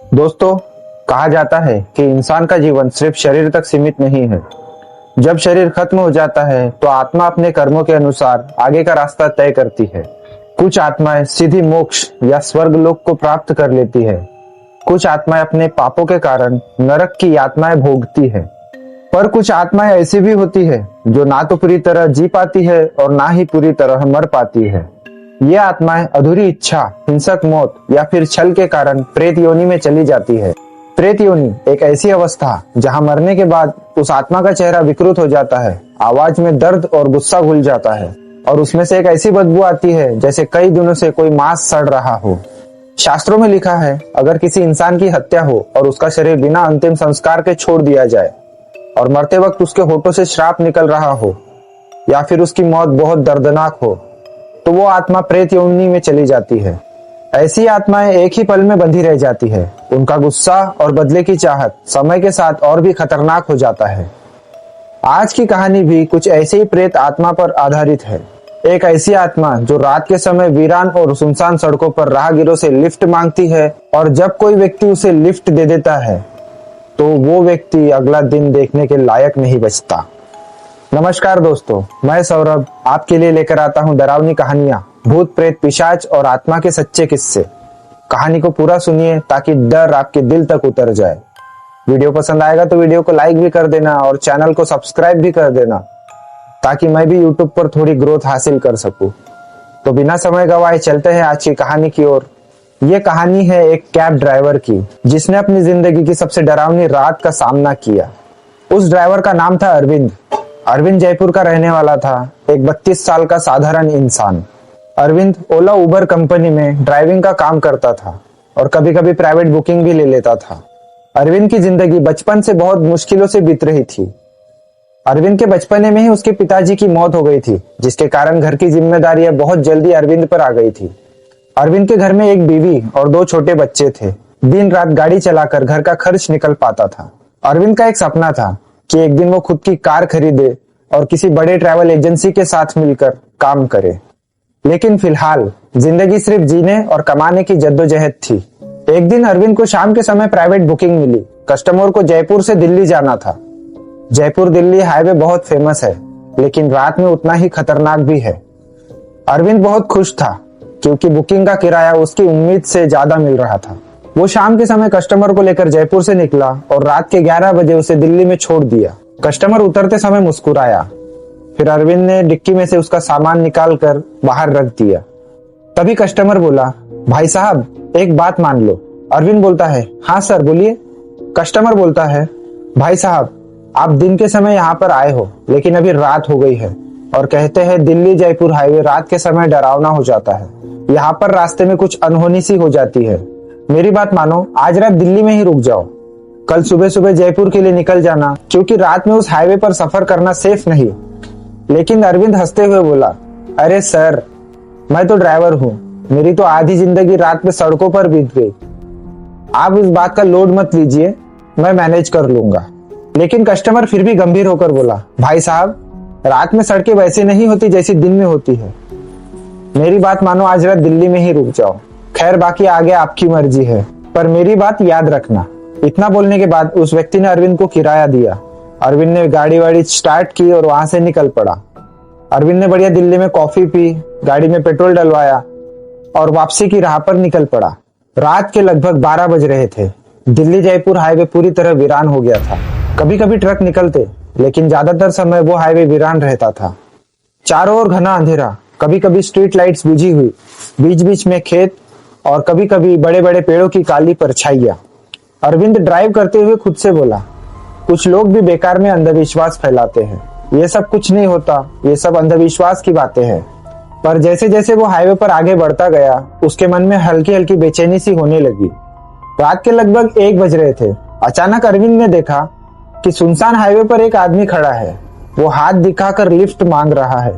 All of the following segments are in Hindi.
दोस्तों, कहा जाता है कि इंसान का जीवन सिर्फ शरीर तक सीमित नहीं है। जब शरीर खत्म हो जाता है तो आत्मा अपने कर्मों के अनुसार आगे का रास्ता तय करती है। कुछ आत्माएं सीधी मोक्ष या स्वर्ग लोक को प्राप्त कर लेती है। कुछ आत्माएं अपने पापों के कारण नरक की यातनाएं भोगती है। पर कुछ आत्माएं ऐसी भी होती है जो ना तो पूरी तरह जी पाती है और ना ही पूरी तरह मर पाती है। ये आत्माएं अधूरी इच्छा, हिंसक मौत या फिर छल के कारण प्रेत योनि में चली जाती है। प्रेत योनि एक ऐसी अवस्था जहां मरने के बाद उस आत्मा का चेहरा विकृत हो जाता है, आवाज में दर्द और गुस्सा घुल जाता है और उसमें से एक ऐसी बदबू आती है जैसे कई दिनों से कोई मांस सड़ रहा हो। शास्त्रों में लिखा है, अगर किसी इंसान की हत्या हो और उसका शरीर बिना अंतिम संस्कार के छोड़ दिया जाए और मरते वक्त उसके होठों से श्राप निकल रहा हो या फिर उसकी मौत बहुत दर्दनाक हो, तो वो आत्मा प्रेत योनि में चली जाती है। ऐसी आत्माएं एक ही पल में बंधी रह जाती है। उनका गुस्सा और बदले की चाहत समय के साथ और भी खतरनाक हो जाता है। आज की कहानी भी कुछ ऐसे ही प्रेत आत्मा पर आधारित है। एक ऐसी आत्मा जो रात के समय वीरान और सुनसान सड़कों पर राहगीरों से लिफ्ट मांगती है और जब कोई व्यक्ति उसे लिफ्ट दे देता है तो वो व्यक्ति अगला दिन देखने के लायक नहीं बचता। नमस्कार दोस्तों, मैं सौरभ आपके लिए लेकर आता हूं डरावनी कहानियां, भूत प्रेत पिशाच और आत्मा के सच्चे किस्से। कहानी को पूरा सुनिए ताकि डर आपके दिल तक उतर जाए। वीडियो पसंद आएगा तो वीडियो को लाइक भी कर देना और चैनल को सब्सक्राइब भी कर देना ताकि मैं भी यूट्यूब पर थोड़ी ग्रोथ हासिल कर सकूं। तो बिना समय गवाए चलते हैं आज की कहानी की ओर। ये कहानी है एक कैब ड्राइवर की जिसने अपनी जिंदगी की सबसे डरावनी रात का सामना किया। उस ड्राइवर का नाम था अरविंद। अरविंद जयपुर का रहने वाला था, एक 32 साल का साधारण इंसान। अरविंद ओला उबर कंपनी में ड्राइविंग का काम करता था और कभी कभी प्राइवेट बुकिंग भी ले लेता था। अरविंद की जिंदगी बचपन से बहुत मुश्किलों से बीत रही थी। अरविंद के बचपने में ही उसके पिताजी की मौत हो गई थी, जिसके कारण घर की जिम्मेदारियां बहुत जल्दी अरविंद पर आ गई थी। अरविंद के घर में एक बीवी और 2 छोटे बच्चे थे। दिन रात गाड़ी चलाकर घर का खर्च निकल पाता था। अरविंद का एक सपना था कि एक दिन वो खुद की कार खरीदे और किसी बड़े ट्रैवल एजेंसी के साथ मिलकर काम करे। लेकिन फिलहाल जिंदगी सिर्फ जीने और कमाने की जद्दोजहद थी। एक दिन अरविंद को शाम के समय प्राइवेट बुकिंग मिली। कस्टमर को जयपुर से दिल्ली जाना था। जयपुर दिल्ली हाईवे बहुत फेमस है, लेकिन रात में उतना ही खतरनाक भी है। अरविंद बहुत खुश था क्योंकि बुकिंग का किराया उसकी उम्मीद से ज्यादा मिल रहा था। वो शाम के समय कस्टमर को लेकर जयपुर से निकला और रात के 11 बजे उसे दिल्ली में छोड़ दिया। कस्टमर उतरते समय मुस्कुराया। फिर अरविंद ने डिक्की में से उसका सामान निकाल कर बाहर रख दिया। तभी कस्टमर बोला, भाई साहब एक बात मान लो। अरविंद बोलता है, हाँ सर बोलिए। कस्टमर बोलता है, भाई साहब आप दिन के समय यहाँ पर आए हो, लेकिन अभी रात हो गई है और कहते हैं दिल्ली जयपुर हाईवे रात के समय डरावना हो जाता है। यहाँ पर रास्ते में कुछ अनहोनी सी हो जाती है। मेरी बात मानो, आज रात दिल्ली में ही रुक जाओ। कल सुबह सुबह जयपुर के लिए निकल जाना, क्योंकि रात में उस हाईवे पर सफर करना सेफ नहीं। लेकिन अरविंद हंसते हुए बोला, अरे सर मैं तो ड्राइवर हूँ, मेरी तो आधी जिंदगी रात में सड़कों पर बीत गई। आप इस बात का लोड मत लीजिए, मैं मैनेज कर लूंगा। लेकिन कस्टमर फिर भी गंभीर होकर बोला, भाई साहब रात में सड़कें वैसे नहीं होती जैसी दिन में होती है। मेरी बात मानो, आज रात दिल्ली में ही रुक जाओ। खैर बाकी आगे आपकी मर्जी है, पर मेरी बात याद रखना। इतना बोलने के बाद उस व्यक्ति ने अरविंद को किराया दिया। अरविंद ने गाड़ी वाड़ी स्टार्ट की और वहां से निकल पड़ा। अरविंद ने बढ़िया दिल्ली में कॉफी पी, गाड़ी में पेट्रोल डलवाया और वापसी की राह पर निकल पड़ा। रात के लगभग 12 बज रहे थे। दिल्ली जयपुर हाईवे पूरी तरह वीरान हो गया था। कभी कभी ट्रक निकलते, लेकिन ज्यादातर समय वो हाईवे वीरान रहता था। चारों ओर घना अंधेरा, कभी कभी स्ट्रीट लाइट्स बुझी हुई, बीच बीच में खेत और कभी कभी बड़े बड़े पेड़ों की काली परछाइयां। अरविंद ड्राइव करते हुए खुद से बोला, कुछ लोग भी बेकार में अंधविश्वास फैलाते हैं। ये सब कुछ नहीं होता, ये सब अंधविश्वास की बातें हैं। पर जैसे जैसे वो हाईवे पर आगे बढ़ता गया, उसके मन में हल्की हल्की बेचैनी सी होने लगी। रात के लगभग 1 बज रहे थे। अचानक अरविंद ने देखा कि सुनसान हाईवे पर एक आदमी खड़ा है। वो हाथ दिखाकर लिफ्ट मांग रहा है।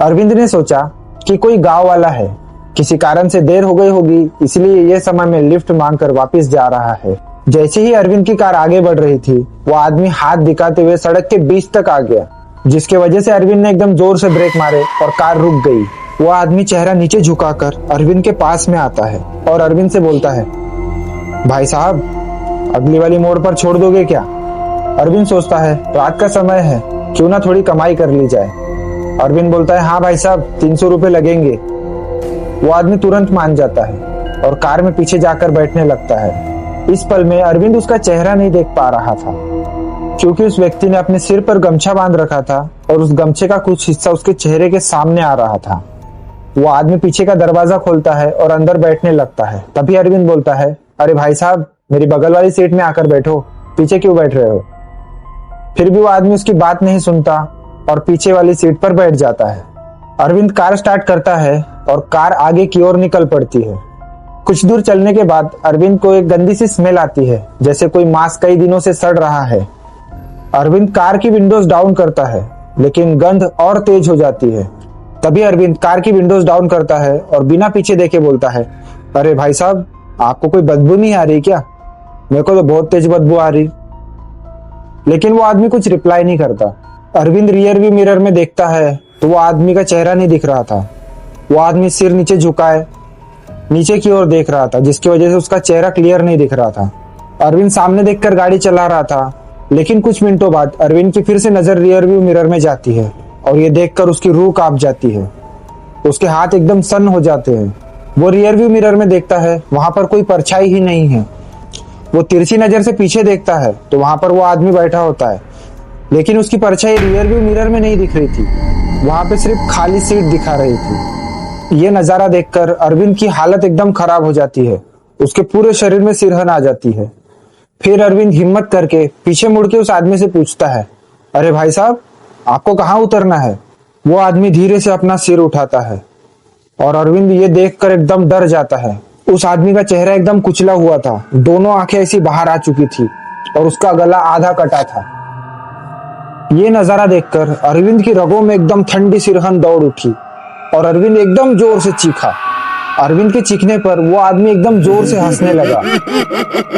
अरविंद ने सोचा कि कोई गांव वाला है, किसी कारण से देर हो गई होगी, इसलिए ये समय में लिफ्ट मांगकर वापस जा रहा है। जैसे ही अरविंद की कार आगे बढ़ रही थी, वो आदमी हाथ दिखाते हुए सड़क के बीच तक आ गया, जिसके वजह से अरविंद ने एकदम जोर से ब्रेक मारे और कार रुक गई। वो आदमी चेहरा नीचे झुकाकर अरविंद के पास में आता है और अरविंद से बोलता है, भाई साहब, अगली वाली मोड़ पर छोड़ दोगे क्या? अरविंद सोचता है रात का समय है, क्यों ना थोड़ी कमाई कर ली जाए। अरविंद बोलता है हाँ भाई साहब, 300 रुपए लगेंगे। वो आदमी तुरंत मान जाता है और कार में पीछे जाकर बैठने लगता है। इस पल में अरविंद उसका चेहरा नहीं देख पा रहा था, क्योंकि उस व्यक्ति ने अपने सिर पर गमछा बांध रखा था और उस गमछे का कुछ हिस्सा उसके चेहरे के सामने आ रहा था। वो आदमी पीछे का दरवाजा खोलता है और अंदर बैठने लगता है। तभी अरविंद बोलता है, अरे भाई साहब, मेरी बगल वाली सीट में आकर बैठो, पीछे क्यों बैठ रहे हो? फिर भी वो आदमी उसकी बात नहीं सुनता और पीछे वाली सीट पर बैठ जाता है। अरविंद कार स्टार्ट करता है और कार आगे की ओर निकल पड़ती है। कुछ दूर चलने के बाद अरविंद को एक गंदी सी स्मेल आती है, जैसे कोई मांस कई दिनों से सड़ रहा है। अरविंद कार की विंडोज डाउन करता है, लेकिन गंध और तेज हो जाती है। तभी अरविंद कार की विंडोज डाउन करता है और बिना पीछे देखे बोलता है, अरे भाई साहब, आपको कोई बदबू नहीं आ रही क्या? मेरे को तो बहुत तेज बदबू आ रही। लेकिन वो आदमी कुछ रिप्लाई नहीं करता। अरविंद रियर व्यू मिरर में देखता है तो वो आदमी का चेहरा नहीं दिख रहा था। वो आदमी सिर नीचे झुकाए नीचे की ओर देख रहा था, जिसकी वजह से उसका चेहरा क्लियर नहीं दिख रहा था। अरविंद सामने देखकर गाड़ी चला रहा था, लेकिन कुछ मिनटों बाद अरविंद की फिर से नजर रियर व्यू मिरर में जाती है और ये देखकर उसकी रूह कांप जाती है। उसके हाथ एकदम सन्न हो जाते हैं। वो रियर व्यू मिरर में देखता है, वहां पर कोई परछाई ही नहीं है। वो तिरछी नजर से पीछे देखता है तो वहां पर वो आदमी बैठा होता है, लेकिन उसकी परछाई रियर व्यू मिरर में नहीं दिख रही थी। वहां पे सिर्फ खाली सीट दिखा रही थी। ये नजारा देखकर अरविंद की हालत एकदम खराब हो जाती है। उसके पूरे शरीर में सिरहन आ जाती है। फिर अरविंद हिम्मत करके पीछे मुड़ के उस आदमी से पूछता है, अरे भाई साहब, आपको कहाँ उतरना है? वो आदमी धीरे से अपना सिर उठाता है और अरविंद ये देखकर एकदम डर जाता है। उस आदमी का चेहरा एकदम कुचला हुआ था, दोनों आंखें ऐसी बाहर आ चुकी थी और उसका गला आधा कटा था। ये नजारा देखकर अरविंद की रगों में एकदम ठंडी सिरहन दौड़ उठी और अरविंद एकदम जोर से चीखा। अरविंद के चीखने पर वो आदमी एकदम जोर से हंसने लगा।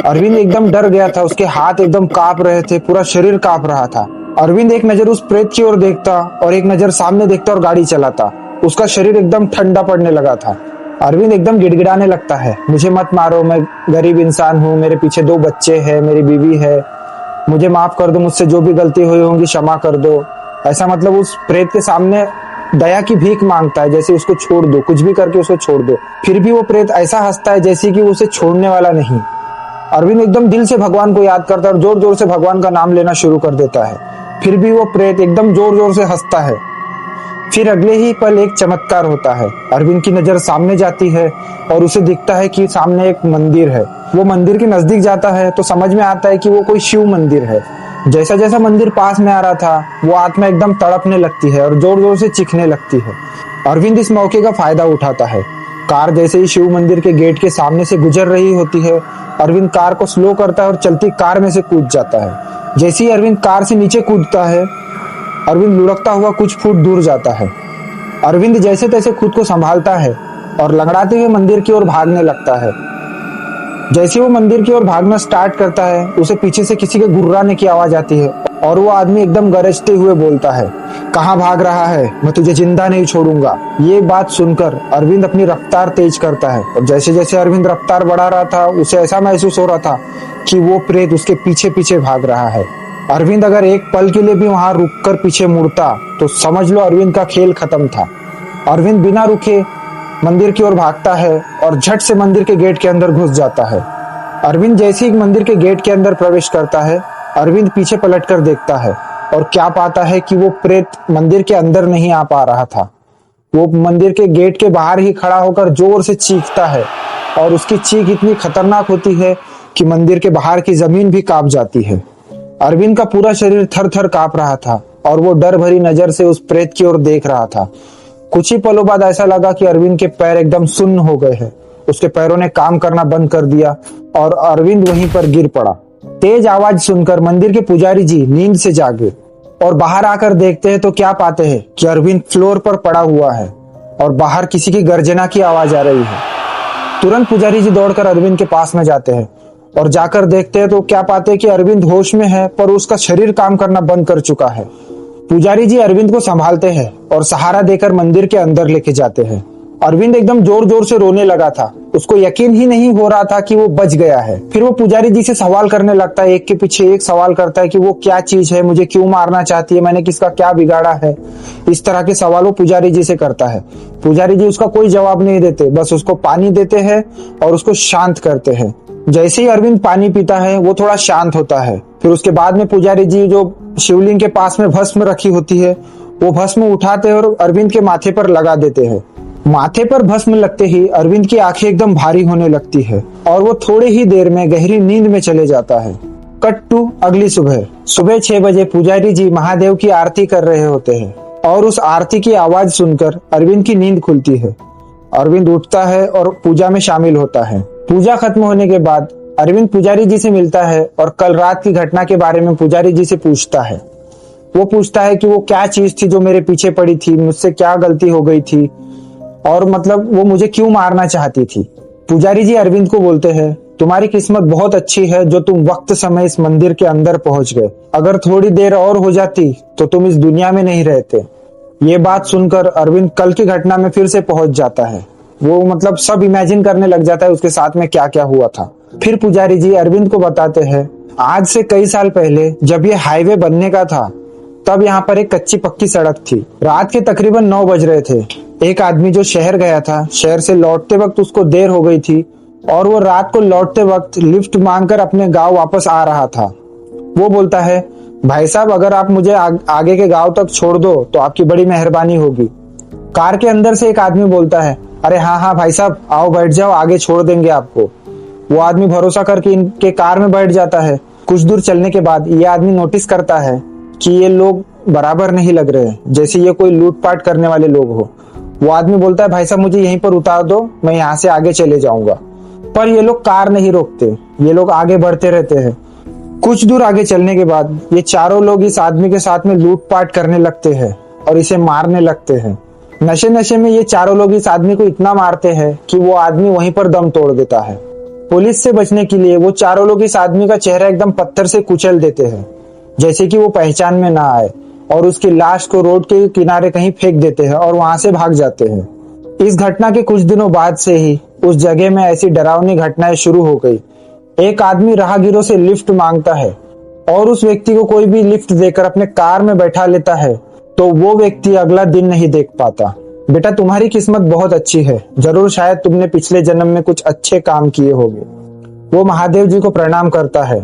अरविंद एकदम डर गया था, उसके हाथ एकदम कांप रहे थे, पूरा शरीर कांप रहा था। अरविंद एक नजर उस प्रेत की ओर देखता और एक नजर सामने देखता और गाड़ी चलाता। उसका शरीर एकदम ठंडा पड़ने लगा था। अरविंद एकदम गिड़गिड़ाने लगता है, मुझे मत मारो, मैं गरीब इंसान हूँ, मेरे पीछे 2 बच्चे हैं, मेरी बीवी है, मुझे माफ कर दो, मुझसे जो भी गलती हुई होंगी क्षमा कर दो। ऐसा मतलब उस प्रेत के सामने दया की भीख मांगता है, जैसे उसको छोड़ दो, कुछ भी करके उसको छोड़ दो। फिर भी वो प्रेत ऐसा हंसता है जैसे कि वो उसे छोड़ने वाला नहीं। अरविंद एकदम दिल से भगवान को याद करता है और जोर जोर से भगवान का नाम लेना शुरू कर देता है। फिर भी वो प्रेत एकदम जोर जोर से हंसता है। फिर अगले ही पल एक चमत्कार होता है। अरविंद की नजर सामने जाती है और उसे दिखता है कि सामने एक मंदिर है। वो मंदिर के नजदीक जाता है तो समझ में आता है कि वो कोई शिव मंदिर है। जैसा जैसा मंदिर पास में आ रहा था, वो आत्मा एकदम तड़पने लगती है और जोर जोर से चीखने लगती है। अरविंद इस मौके का फायदा उठाता है। कार जैसे ही शिव मंदिर के गेट के सामने से गुजर रही होती है, अरविंद कार को स्लो करता है और चलती कार में से कूद जाता है। जैसे ही अरविंद कार से नीचे कूदता है, अरविंद लुढ़कता हुआ कुछ फुट दूर जाता है। अरविंद जैसे तैसे खुद को संभालता है और लंगड़ाते हुए मंदिर की ओर भागने लगता है। जैसे वो मंदिर की ओर भागना स्टार्ट करता है, उसे पीछे से किसी के गुर्राने की आवाज आती है और वो आदमी एकदम गरजते हुए बोलता है, कहाँ भाग रहा है, मैं तुझे जिंदा नहीं छोड़ूंगा। ये बात सुनकर अरविंद अपनी रफ्तार तेज करता है और जैसे जैसे अरविंद रफ्तार बढ़ा रहा था, उसे ऐसा महसूस हो रहा था कि वो प्रेत उसके पीछे पीछे भाग रहा है। अरविंद अगर एक पल के लिए भी वहां रुककर पीछे मुड़ता तो समझ लो अरविंद का खेल खत्म था। अरविंद बिना रुके मंदिर की ओर भागता है और झट से मंदिर के गेट के अंदर घुस जाता है। अरविंद जैसे ही मंदिर के गेट के अंदर प्रवेश करता है, अरविंद पीछे पलटकर देखता है और क्या पाता है कि वो प्रेत मंदिर के अंदर नहीं आ पा रहा था। वो मंदिर के गेट के बाहर ही खड़ा होकर जोर से चीखता है और उसकी चीख इतनी खतरनाक होती है कि मंदिर के बाहर की जमीन भी कांप जाती है। अरविंद का पूरा शरीर थर थर कांप रहा था और वो डर भरी नजर से उस प्रेत की ओर देख रहा था। कुछ ही पलों बाद ऐसा लगा कि अरविंद के पैर एकदम सुन्न हो गए हैं। उसके पैरों ने काम करना बंद कर दिया और अरविंद वहीं पर गिर पड़ा। तेज आवाज सुनकर मंदिर के पुजारी जी नींद से जागे और बाहर आकर देखते हैं तो क्या पाते हैं कि अरविंद फ्लोर पर पड़ा हुआ है और बाहर किसी की गर्जना की आवाज आ रही है। तुरंत पुजारी जी दौड़कर अरविंद के पास में जाते हैं और जाकर देखते हैं तो क्या पाते हैं कि अरविंद होश में है, पर उसका शरीर काम करना बंद कर चुका है। पुजारी जी अरविंद को संभालते हैं और सहारा देकर मंदिर के अंदर लेके जाते हैं। अरविंद एकदम जोर जोर से रोने लगा था। उसको यकीन ही नहीं हो रहा था कि वो बच गया है। फिर वो पुजारी जी से सवाल करने लगता है, एक के पीछे एक सवाल करता है कि वो क्या चीज है, मुझे क्यों मारना चाहती है, मैंने किसका क्या बिगाड़ा है। इस तरह के सवाल वो पुजारी जी से करता है। पुजारी जी उसका कोई जवाब नहीं देते, बस उसको पानी देते हैं और उसको शांत करते हैं। जैसे ही अरविंद पानी पीता है वो थोड़ा शांत होता है। फिर उसके बाद में पुजारी जी जो शिवलिंग के पास में भस्म रखी होती है वो भस्म उठाते हैं और अरविंद के माथे पर लगा देते हैं। माथे पर भस्म लगते ही अरविंद की आंखें एकदम भारी होने लगती है और वो थोड़ी ही देर में गहरी नींद में चले जाता है। कट टू अगली सुबह। सुबह 6 बजे पुजारी जी महादेव की आरती कर रहे होते हैं और उस आरती की आवाज सुनकर अरविंद की नींद खुलती है। अरविंद उठता है और पूजा में शामिल होता है। पूजा खत्म होने के बाद अरविंद पुजारी जी से मिलता है और कल रात की घटना के बारे में पुजारी जी से पूछता है। वो पूछता है कि वो क्या चीज थी जो मेरे पीछे पड़ी थी, मुझसे क्या गलती हो गई थी और मतलब वो मुझे क्यों मारना चाहती थी। पुजारी जी अरविंद को बोलते हैं, तुम्हारी किस्मत बहुत अच्छी है जो तुम वक्त समय इस मंदिर के अंदर पहुंच गए। अगर थोड़ी देर और हो जाती तो तुम इस दुनिया में नहीं रहते। ये बात सुनकर अरविंद कल की घटना में फिर से पहुंच जाता है। वो मतलब सब इमेजिन करने लग जाता है उसके साथ में क्या क्या हुआ था। फिर पुजारी जी अरविंद को बताते हैं, आज से कई साल पहले जब ये हाईवे बनने का था तब यहाँ पर एक कच्ची पक्की सड़क थी। रात के तकरीबन 9 बज रहे थे। एक आदमी जो शहर गया था, शहर से लौटते वक्त उसको देर हो गई थी और वो रात को लौटते वक्त लिफ्ट मांगकर अपने गांव वापस आ रहा था। वो बोलता है, भाई साहब अगर आप मुझे आगे के गांव तक छोड़ दो तो आपकी बड़ी मेहरबानी होगी। कार के अंदर से एक आदमी बोलता है, अरे हाँ हाँ भाई साहब आओ बैठ जाओ, आगे छोड़ देंगे आपको। वो आदमी भरोसा करके इनके कार में बैठ जाता है। कुछ दूर चलने के बाद ये आदमी नोटिस करता है कि ये लोग बराबर नहीं लग रहे, जैसे ये कोई लूटपाट करने वाले लोग हो। वो आदमी बोलता है, भाई साहब मुझे यहीं पर उतार दो, मैं यहाँ से आगे चले जाऊंगा। पर ये लोग कार नहीं रोकते, ये लोग आगे बढ़ते रहते हैं। कुछ दूर आगे चलने के बाद ये चारों लोग इस आदमी के साथ में लूटपाट करने लगते हैं और इसे मारने लगते हैं। नशे नशे में ये चारों लोग इस आदमी को इतना मारते हैं कि वो आदमी वहीं पर दम तोड़ देता है। पुलिस से बचने के लिए वो चारों लोग इस आदमी का चेहरा एकदम पत्थर से कुचल देते हैं, जैसे कि वो पहचान में ना आए, और उसकी लाश को रोड के किनारे कहीं फेंक देते हैं और वहां से भाग जाते हैं। इस घटना के कुछ दिनों बाद से ही उस जगह में ऐसी डरावनी घटनाएं शुरू हो गई। एक आदमी राहगीरों से लिफ्ट मांगता है और उस व्यक्ति को कोई भी लिफ्ट देकर अपने कार में बैठा लेता है तो वो व्यक्ति अगला दिन नहीं देख पाता। बेटा तुम्हारी किस्मत बहुत अच्छी है, जरूर शायद तुमने पिछले जन्म में कुछ अच्छे काम किए होंगे। वो महादेव जी को प्रणाम करता है,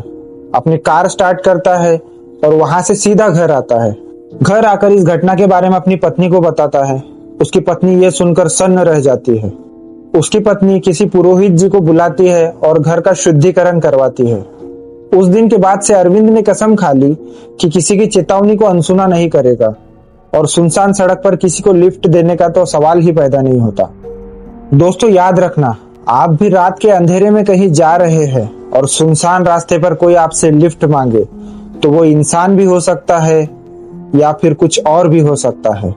अपनी कार स्टार्ट करता है और वहां से सीधा घर आता है। घर आकर इस घटना के बारे में अपनी पत्नी को बताता है। उसकी पत्नी ये सुनकर सन्न रह जाती है। उसकी पत्नी किसी पुरोहित जी को बुलाती है और घर का शुद्धिकरण करवाती है। उस दिन के बाद से अरविंद ने कसम खा ली कि किसी की चेतावनी को अनसुना नहीं करेगा और सुनसान सड़क पर किसी को लिफ्ट देने का तो सवाल ही पैदा नहीं होता। दोस्तों याद रखना, आप भी रात के अंधेरे में कहीं जा रहे हैं और सुनसान रास्ते पर कोई आपसे लिफ्ट मांगे तो वो इंसान भी हो सकता है या फिर कुछ और भी हो सकता है।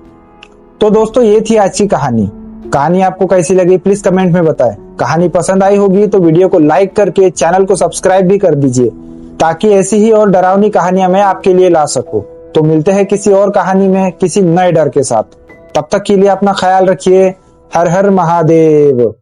तो दोस्तों ये थी आज की कहानी। कहानी आपको कैसी लगी प्लीज कमेंट में बताएं। कहानी पसंद आई होगी तो वीडियो को लाइक करके चैनल को सब्सक्राइब भी कर दीजिए ताकि ऐसी ही और डरावनी कहानियां मैं आपके लिए ला सकूं। तो मिलते हैं किसी और कहानी में किसी नए डर के साथ। तब तक के लिए अपना ख्याल रखिए। हर हर महादेव।